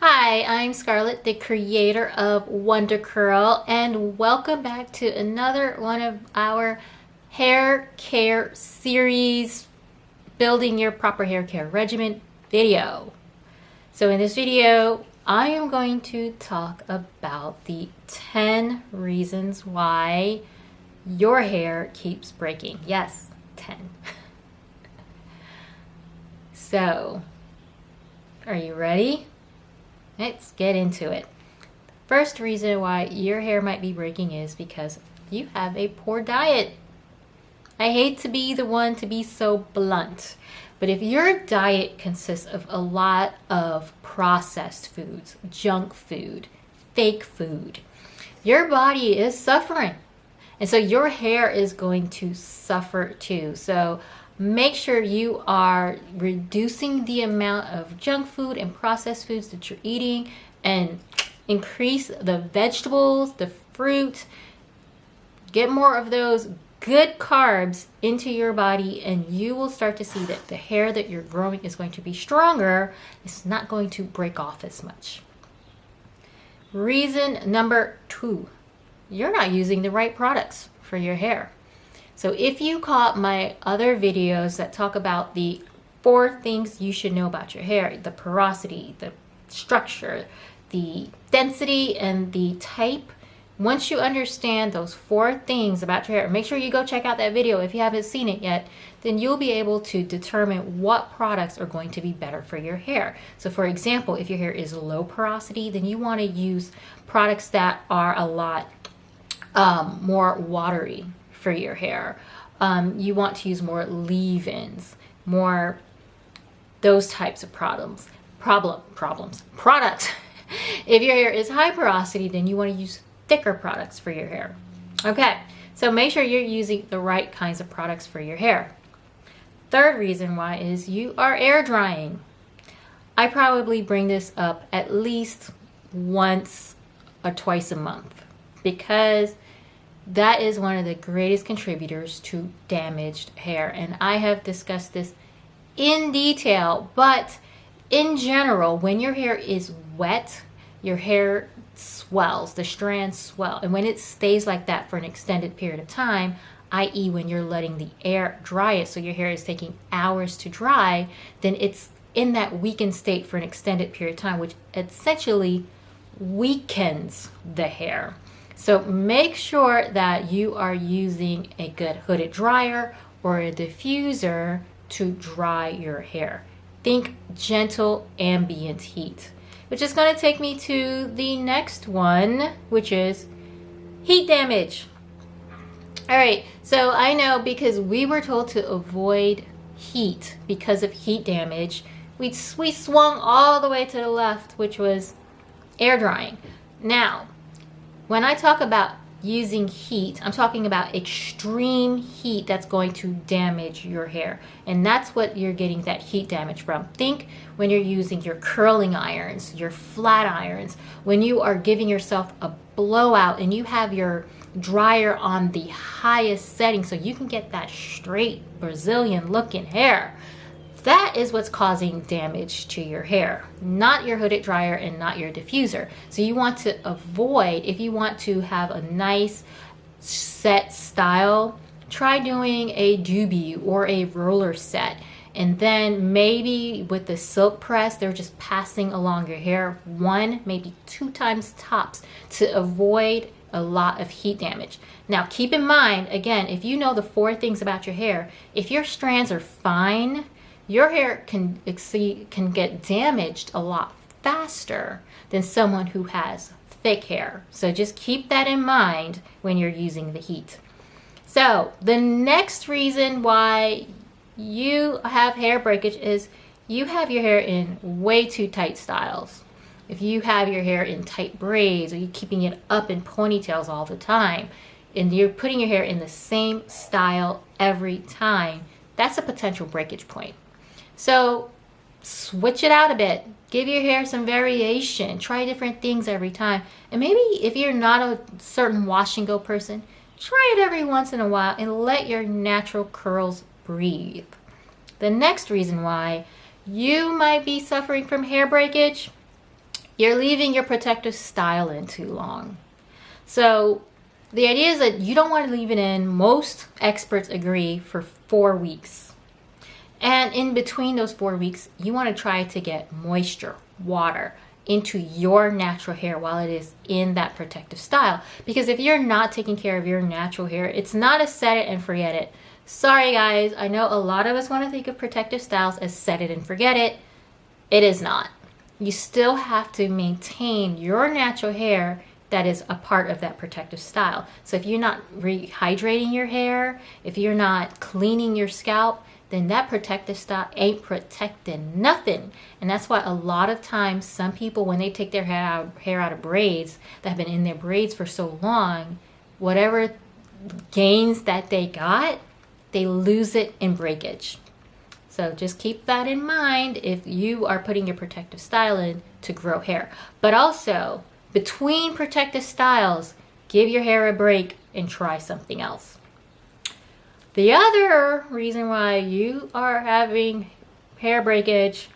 Hi, I'm Scarlett, the creator of Wonder Curl, and welcome back to another one of our hair care series, building your proper hair care regimen video. So in this video, I am going to talk about the 10 reasons why your hair keeps breaking. Yes, 10. So, are you ready? Let's get into it. First reason why your hair might be breaking is because you have a poor diet. I hate to be the one to be so blunt, but if your diet consists of a lot of processed foods, junk food, fake food, your body is suffering. And so your hair is going to suffer too. So make sure you are reducing the amount of junk food and processed foods that you're eating and increase the vegetables, the fruit. Get more of those good carbs into your body, and you will start to see that the hair that you're growing is going to be stronger. It's not going to break off as much. Reason number 2, you're not using the right products for your hair. So if you caught my other videos that talk about the 4 things you should know about your hair, the porosity, the structure, the density, and the type, once you understand those 4 things about your hair, make sure you go check out that video if you haven't seen it yet, then you'll be able to determine what products are going to be better for your hair. So for example, if your hair is low porosity, then you want to use products that are a lot more watery for your hair. You want to use more leave-ins, more those types of products. If your hair is high porosity, then you want to use thicker products for your hair. Okay, so make sure you're using the right kinds of products for your hair. Third reason why is you are air drying. I probably bring this up at least once or twice a month because that is one of the greatest contributors to damaged hair. And I have discussed this in detail, but in general, when your hair is wet, your hair swells, the strands swell. And when it stays like that for an extended period of time, i.e. when you're letting the air dry it, so your hair is taking hours to dry, then it's in that weakened state for an extended period of time, which essentially weakens the hair. So make sure that you are using a good hooded dryer or a diffuser to dry your hair. Think gentle ambient heat, which is going to take me to the next one, which is heat damage. All right, so I know because we were told to avoid heat because of heat damage, we swung all the way to the left, which was air drying. Now, when I talk about using heat, I'm talking about extreme heat that's going to damage your hair. And that's what you're getting that heat damage from. Think when you're using your curling irons, your flat irons, when you are giving yourself a blowout and you have your dryer on the highest setting so you can get that straight Brazilian looking hair. That is what's causing damage to your hair, not your hooded dryer and not your diffuser. So you want to avoid, if you want to have a nice set style, try doing a doobie or a roller set. And then maybe with the silk press, they're just passing along your hair 1, maybe 2 times tops to avoid a lot of heat damage. Now keep in mind, again, if you know the 4 things about your hair, if your strands are fine, your hair can get damaged a lot faster than someone who has thick hair. So just keep that in mind when you're using the heat. So the next reason why you have hair breakage is you have your hair in way too tight styles. If you have your hair in tight braids or you're keeping it up in ponytails all the time and you're putting your hair in the same style every time, that's a potential breakage point. So switch it out a bit. Give your hair some variation. Try different things every time. And maybe if you're not a certain wash and go person, try it every once in a while and let your natural curls breathe. The next reason why you might be suffering from hair breakage you're leaving your protective style in too long. So the idea is that you don't want to leave it in. Most experts agree for 4 weeks. And in between those 4 weeks, you want to try to get moisture, water into your natural hair while it is in that protective style. Because if you're not taking care of your natural hair, it's not a set it and forget it. Sorry guys, I know a lot of us want to think of protective styles as set it and forget it. It is not. You still have to maintain your natural hair that is a part of that protective style. So if you're not rehydrating your hair, if you're not cleaning your scalp, then that protective style ain't protecting nothing. And that's why a lot of times some people, when they take their hair out of braids that have been in their braids for so long, whatever gains that they got, they lose it in breakage. So just keep that in mind if you are putting your protective style in to grow hair. But also, between protective styles, give your hair a break and try something else. The other reason why you are having hair breakage,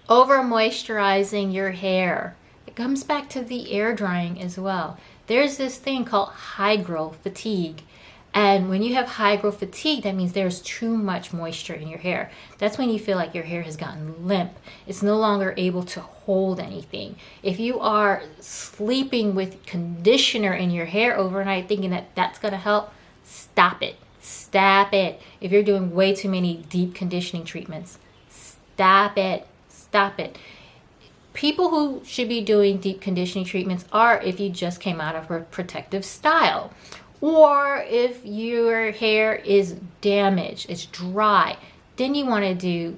over moisturizing your hair. It comes back to the air drying as well. There's this thing called hygro fatigue. And when you have hygro fatigue, that means there's too much moisture in your hair. That's when you feel like your hair has gotten limp. It's no longer able to hold anything. If you are sleeping with conditioner in your hair overnight thinking that that's going to help, stop it. Stop it. If you're doing way too many deep conditioning treatments, stop it. Stop it. People who should be doing deep conditioning treatments are if you just came out of a protective style, or if your hair is damaged, it's dry, then you want to do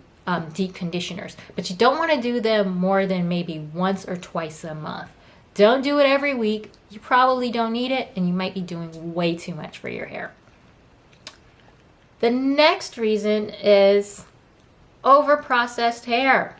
deep conditioners. But you don't want to do them more than maybe once or twice a month. Don't do it every week. You probably don't need it, and you might be doing way too much for your hair. The next reason is overprocessed hair.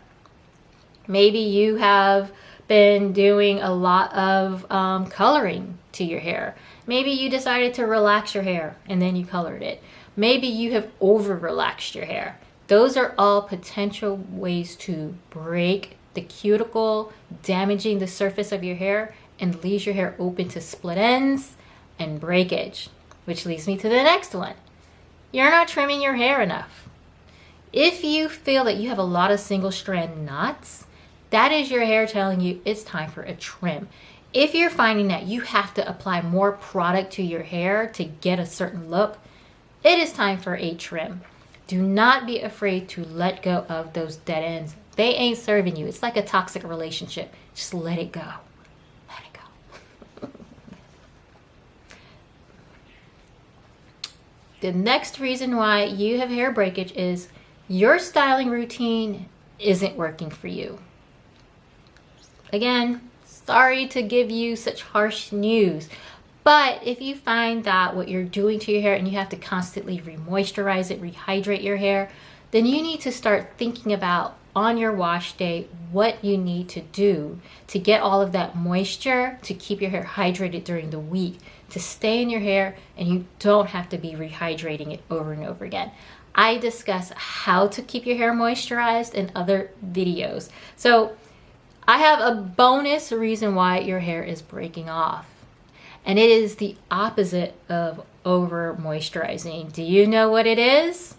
Maybe you have been doing a lot of coloring to your hair. Maybe you decided to relax your hair and then you colored it. Maybe you have over relaxed your hair. Those are all potential ways to break the cuticle, damaging the surface of your hair, and leaves your hair open to split ends and breakage. Which leads me to the next one. You're not trimming your hair enough. If you feel that you have a lot of single strand knots, that is your hair telling you it's time for a trim. If you're finding that you have to apply more product to your hair to get a certain look, it is time for a trim. Do not be afraid to let go of those dead ends. They ain't serving you. It's like a toxic relationship. Just let it go. Let it go. The next reason why you have hair breakage is your styling routine isn't working for you. Again, sorry to give you such harsh news, but if you find that what you're doing to your hair and you have to constantly re-moisturize it, rehydrate your hair, then you need to start thinking about on your wash day what you need to do to get all of that moisture to keep your hair hydrated during the week, to stay in your hair, and you don't have to be rehydrating it over and over again. I discuss how to keep your hair moisturized in other videos. So I have a bonus reason why your hair is breaking off. And it is the opposite of over moisturizing. Do you know what it is?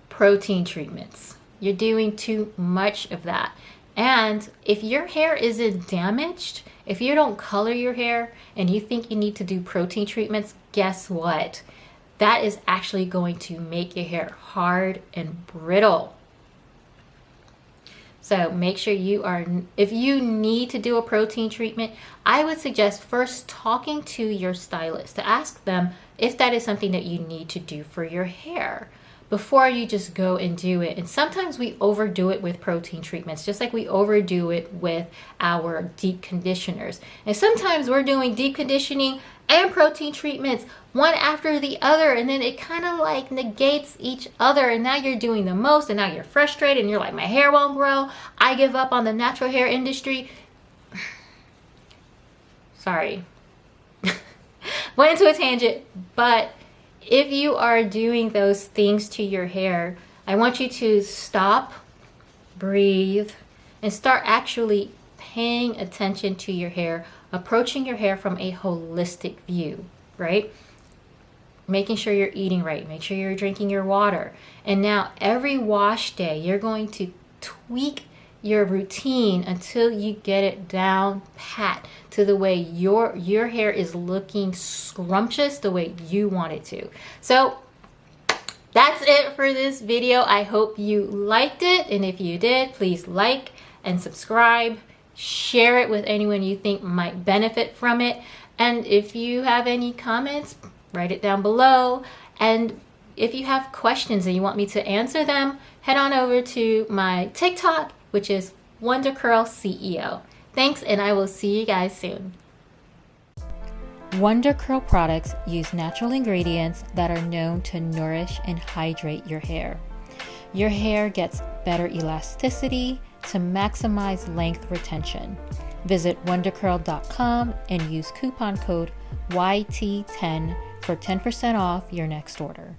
Protein treatments. You're doing too much of that. And if your hair isn't damaged, if you don't color your hair and you think you need to do protein treatments, guess what? That is actually going to make your hair hard and brittle. So make sure you are, if you need to do a protein treatment, I would suggest first talking to your stylist to ask them if that is something that you need to do for your hair before you just go and do it. And sometimes we overdo it with protein treatments, just like we overdo it with our deep conditioners. And sometimes we're doing deep conditioning and protein treatments one after the other, and then it kind of like negates each other, and now you're doing the most, and now you're frustrated and you're like, my hair won't grow, I give up on the natural hair industry. Sorry. Went into a tangent, but if you are doing those things to your hair, I want you to stop breathe, and start actually paying attention to your hair, approaching your hair from a holistic view, right? Making sure you're eating right, make sure you're drinking your water. And now every wash day, you're going to tweak your routine until you get it down pat to the way your hair is looking scrumptious the way you want it to. So that's it for this video. I hope you liked it, and if you did, please like and subscribe. Share it with anyone you think might benefit from it. And if you have any comments, write it down below. And if you have questions and you want me to answer them, head on over to my TikTok, which is Wonder Curl CEO. Thanks, and I will see you guys soon. Wonder Curl products use natural ingredients that are known to nourish and hydrate your hair. Your hair gets better elasticity to maximize length retention. Visit wondercurl.com and use coupon code YT10 for 10% off your next order.